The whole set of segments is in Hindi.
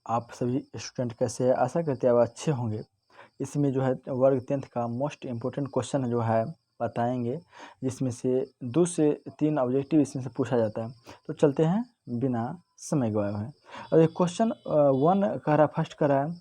आप सभी स्टूडेंट कैसे हैं? आशा करते हैं आप अच्छे होंगे। इसमें जो है वर्ग 10th का मोस्ट इम्पोर्टेंट क्वेश्चन जो है बताएंगे, जिसमें से 2 से 3 ऑब्जेक्टिव इसमें से पूछा जाता है। तो चलते हैं बिना समय गवाए हुए। और ये क्वेश्चन 1 कह रहा, फर्स्ट कह रहा है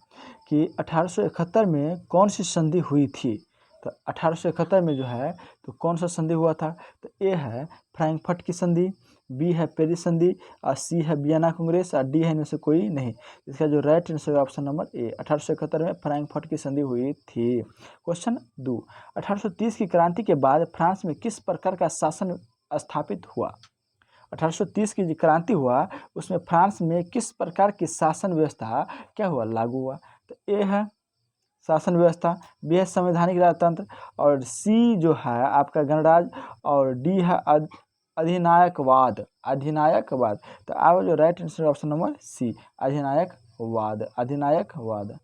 कि 1871 में कौन सी संधि हुई थी। तो 1871 में जो है तो कौन सा संधि हुआ था। तो ए है फ्रैंकफर्ट की संधि, बी है पेरिस संधि, और सी है वियना कांग्रेस, और डी है इनमें से कोई नहीं। इसका जो राइट आंसर है ऑप्शन नंबर ए, 1871 में फ्रैंकफर्ट की संधि हुई थी। क्वेश्चन 2, 1830 की क्रांति के बाद फ्रांस में किस प्रकार का शासन स्थापित हुआ। 1830 की जो क्रांति हुआ उसमें फ्रांस में किस प्रकार की शासन व्यवस्था क्या हुआ, लागू हुआ। तो ए है शासन व्यवस्था, बी है संवैधानिक राजतंत्र, और सी जो है आपका गणराज्य, और डी है अधिनायकवाद। अधिनायकवाद। तो आप जो right answer option number C, अधिनायकवाद। अधिनायकवाद।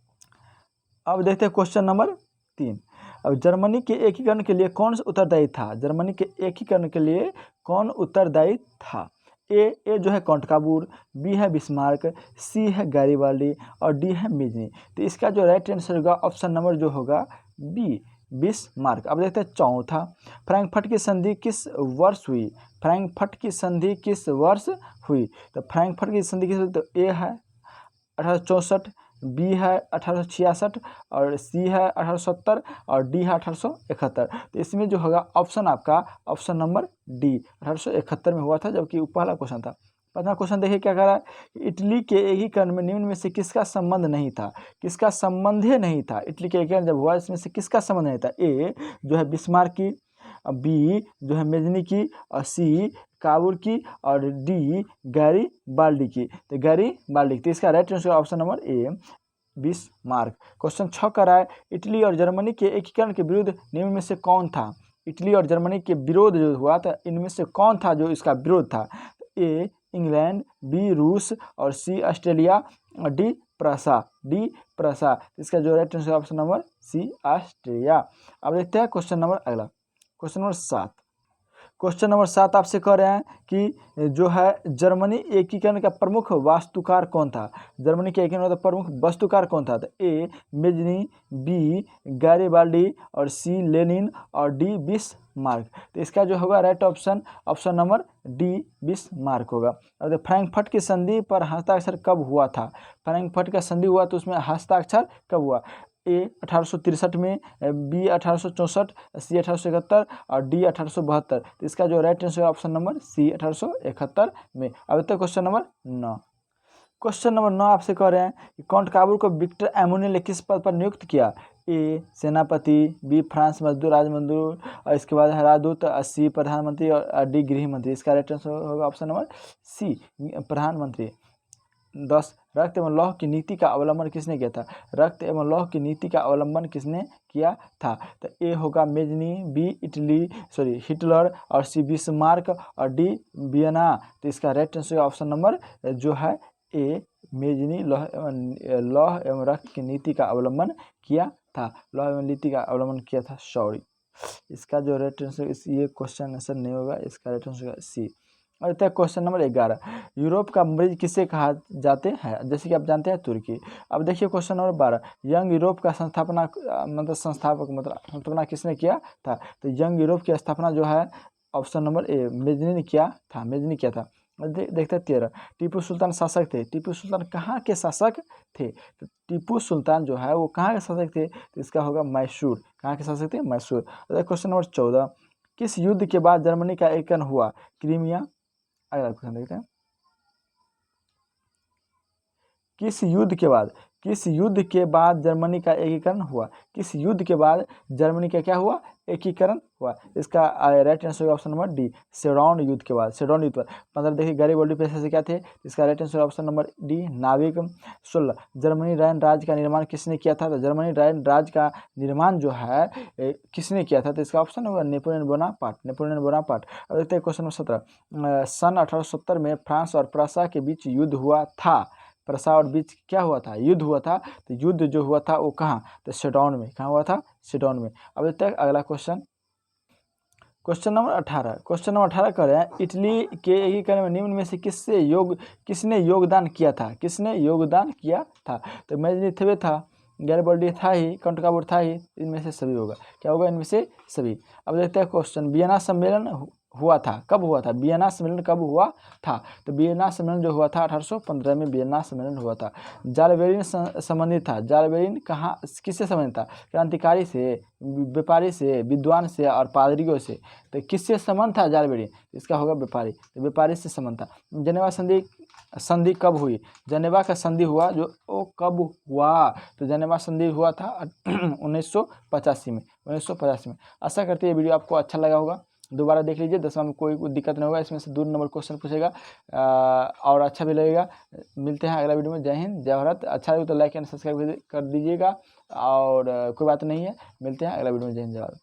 अब देखते हैं क्वेश्चन नंबर 3। अब जर्मनी के एकीकरण के लिए कौन उत्तरदायी था। जर्मनी के एकीकरण के लिए कौन उत्तरदायी था। ए जो है कॉन्टकाबूर, बी है बिस्मार्क, सी है गैरिबाल्डी, और डी है मिजनी। तो इसका जो राइट आंसर होगा ऑप्शन नंबर जो होगा बी, बिस्मार्क। अब देखते हैं चौथा, फ्रैंकफर्ट की संधि किस वर्ष हुई। फ्रैंकफर्ट की संधि किस वर्ष हुई। तो फ्रैंकफर्ट की संधि किस, तो ए है 1864, बी है 1866, और सी है 1870, और डी है 1871। तो इसमें जो होगा ऑप्शन आपका ऑप्शन नंबर डी 1871 में हुआ था, जबकि पहला क्वेश्चन था। पहला क्वेश्चन देखिए क्या कह रहा है कि इटली के एकीकरण में निम्न में से किसका संबंध नहीं था। किसका संबंध ही नहीं था। इटली के एकीकरण जब हुआ इसमें से किसका संबंध नहीं था। ए जो है बिस्मार्क की, बी जो है मेजनी की, और सी काबुल की, और डी गैरीबाल्डी की। तो गैरीबाल्डी। तो इसका right answer option number A, Bismarck. Question 6 का है इटली और जर्मनी के एकीकरण के विरुद्ध निम्न में से कौन था। इटली और जर्मनी के विरोध जो हुआ था इनमें से कौन था जो इसका विरोध था। ए इंग्लैंड, बी रूस, और सी ऑस्ट्रेलिया, और डी प्रसा। डी प्रसा। इसका जो right answer option number C, Australia. अब देखते हैं क्वेश्चन नंबर अगला, क्वेश्चन नंबर 7। क्वेश्चन नंबर 7 आपसे कह रहे हैं कि जो है जर्मनी एकीकरण का प्रमुख वास्तुकार कौन था। जर्मनी के एकीकरण का प्रमुख वास्तुकार कौन था। तो ए मेजनी, बी गैरिबाल्डी, और सी लेनिन, और डी बिस्मार्क। तो इसका जो होगा right option option number D, Bismarck होगा। और फ्रैंकफर्ट की संधि पर हस्ताक्षर कब हुआ था। फ्रैंकफर्ट का संधि हुआ तो उसमें हस्ताक्षर कब हुआ। ए 1863 में, बी 1864, सी 1871, और डी 1872। तो इसका जो राइट आंसर है ऑप्शन नंबर सी, 1871 में। अब तक क्वेश्चन नंबर 9। क्वेश्चन नंबर 9 आपसे कह रहे हैं कि कॉन्टकाबूर को विक्टर एमुनी ने किस पद पर नियुक्त किया। ए सेनापति, बी फ्रांस मजदूर राजमजदूर, और इसके बाद है राजदूत, सी प्रधानमंत्री, और डी गृह मंत्री। इसका राइट आंसर होगा ऑप्शन नंबर सी, प्रधानमंत्री। 10 रक्त एवं लौह की नीति का अवलंबन किसने किया था। रक्त एवं लौह की नीति का अवलंबन किसने किया था। तो ए होगा मेजनी, बी हिटलर, और सी बिस्मार्क, और डी वियना। तो इसका राइट आंसर ऑप्शन नंबर जो है ए, मेजनी लौह एवं रक्त की नीति का अवलंबन किया था। लौह एवं नीति का अवलंबन किया था, सॉरी। इसका जो राइट आंसर ये क्वेश्चन आंसर नहीं होगा, इसका राइट आंसर सी। और क्वेश्चन नंबर 11, यूरोप का मरीज किसे कहा जाते हैं। जैसे कि आप जानते हैं तुर्की। अब देखिए क्वेश्चन नंबर 12, यंग यूरोप का स्थापना किसने किया था। तो यंग यूरोप की स्थापना जो है ऑप्शन नंबर ए, मेजनी ने किया था। मेजनी किया था। देखते हैं 13, टीपू सुल्तान शासक थे। टीपू सुल्तान कहाँ के शासक थे। तो टीपू सुल्तान जो है वो कहाँ के शासक थे। तो इसका होगा मैसूर। कहाँ के शासक थे, मैसूर। क्वेश्चन नंबर 14, किस युद्ध के बाद जर्मनी का एकीकरण हुआ। क्रीमिया। अगला क्वेश्चन देखते हैं, किस युद्ध के बाद जर्मनी का एकीकरण हुआ। किस युद्ध के बाद जर्मनी का क्या हुआ, एकीकरण हुआ। इसका right answer option number D, Sedan युद्ध के बाद। सेडौन युद्ध पर मतलब देखिए गैरिबाल्डी पैसे से क्या थे। इसका right answer option number D, नाविक। 16, जर्मनी राइन राज्य का निर्माण किसने किया था। तो जर्मनी राइन राज्य का निर्माण जो है किसने किया था। तो इसका ऑप्शन होगा नेपोलियन बोनापार्ट। Napoleon Bonaparte. अब देखते हैं क्वेश्चन नंबर 17, सन 1870 में फ्रांस और प्रसा के बीच युद्ध हुआ था। प्रसा और बीच क्या हुआ था, युद्ध हुआ था। तो युद्ध जो हुआ था वो कहाँ, तो सेडौन में। कहाँ हुआ था, सेडौन में। अब देखते हैं अगला क्वेश्चन, क्वेश्चन नंबर 18 कर रहे हैं, इटली के एकीकरण में निम्न में से किसने योगदान किया था? किसने योगदान किया था? तो मेदिनीथवे था, गैरिबल्डी था ही, काउंटकाबुर था ही, इनमें से सभी होगा। क्या होगा? इनमें से सभी। अब देखते हैं क्वेश्चन, वियना सम्मेलन हुआ था, कब हुआ था? वियना सम्मेलन कब हुआ था? तो वियना सम्मेलन जो हुआ था 1815 में वियना सम्मेलन हुआ था। जालबेरिन संबंधित था, जालबेरिन कहाँ किससे संबंधित था? क्रांतिकारी से, व्यापारी से, विद्वान से और पादरियों से। तो किससे संबंध था जालबेरिन? इसका होगा व्यापारी, तो व्यापारी से संबंध था। जेनेवा संधि कब हुई? जेनेवा का संधि हुआ जो वो कब हुआ? तो जेनेवा संधि हुआ था 1985 में, 1985 में। आशा करते हैं वीडियो आपको अच्छा लगा होगा। दोबारा देख लीजिए, 10वां में कोई दिक्कत नहीं होगा, इसमें से 2 नंबर क्वेश्चन पूछेगा और अच्छा भी लगेगा। मिलते हैं अगला वीडियो में। जय हिंद, जय भारत। अच्छा लगे तो लाइक एंड सब्सक्राइब कर दीजिएगा और कोई बात नहीं है। मिलते हैं अगला वीडियो में। जय हिंद, जय भारत।